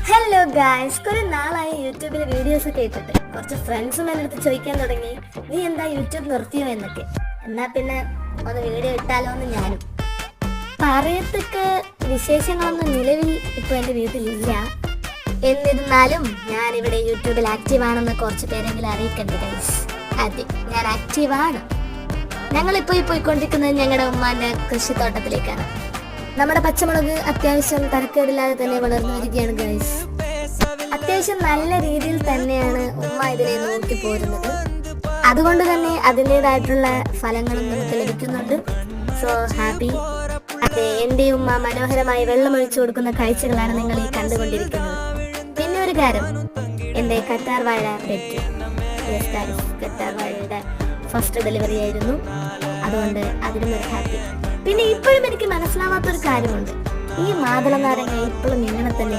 Hello guys, കുറെ നാളായി യൂട്യൂബിൽ വീഡിയോസ് ഒക്കെ ഇട്ടിട്ട് കുറച്ച് ഫ്രണ്ട്സും എൻ്റെ അടുത്ത് ചോദിക്കാൻ തുടങ്ങി, നീ എന്താ യൂട്യൂബ് നിർത്തിയോ എന്നൊക്കെ. എന്നാ പിന്നെ ഒന്ന് വീഡിയോ ഇട്ടാലോ എന്ന് ഞാനും. പറയത്തക്ക വിശേഷങ്ങളൊന്നും നിലവിൽ ഇപ്പൊ എൻ്റെ വീട്ടിലില്ല. എന്നിരുന്നാലും ഞാനിവിടെ യൂട്യൂബിൽ ആക്റ്റീവാണെന്ന് കുറച്ച് പേരെങ്കിലും അറിയിക്കണ്ടേ ഗൈസ്. അതെ, ഞാൻ ആക്റ്റീവാണ്. ഞങ്ങളിപ്പോൾ പോയിക്കൊണ്ടിരിക്കുന്നത് ഞങ്ങളുടെ ഉമ്മാന്റെ കൃഷിത്തോട്ടത്തിലേക്കാണ്. നമ്മുടെ പച്ചമുളക് അത്യാവശ്യം തരക്കേടില്ലാതെ തന്നെ വളർന്നു വരികയാണ് ഗൈസ്. അത്യാവശ്യം നല്ല രീതിയിൽ തന്നെയാണ് ഉമ്മ ഇതിനെ നോക്കി പോരുന്നത്. അതുകൊണ്ട് തന്നെ അതിൻ്റെതായിട്ടുള്ള ഫലങ്ങളും നമുക്ക് ലഭിക്കുന്നുണ്ട്. So happy. അതെ, എൻ്റെ ഉമ്മ മനോഹരമായി വെള്ളമൊഴിച്ചു കൊടുക്കുന്ന കാഴ്ചകളാണ് നിങ്ങൾ ഈ കണ്ടുകൊണ്ടിരിക്കുന്നത്. പിന്നെ ഒരു കാര്യം, എൻ്റെ കറ്റാർ വാഴ പെറ്റ്. കറ്റാർ വാഴയുടെ ഫസ്റ്റ് ഡെലിവറി ആയിരുന്നു. അതുകൊണ്ട് അതിനും ഒരു ഹാപ്പി. പിന്നെ ഇപ്പോഴും എനിക്ക് മനസ്സിലാവാത്തൊരു കാര്യമുണ്ട്, ഈ മാതള നാരങ്ങ ഇപ്പോഴും ഇങ്ങനെ തന്നെ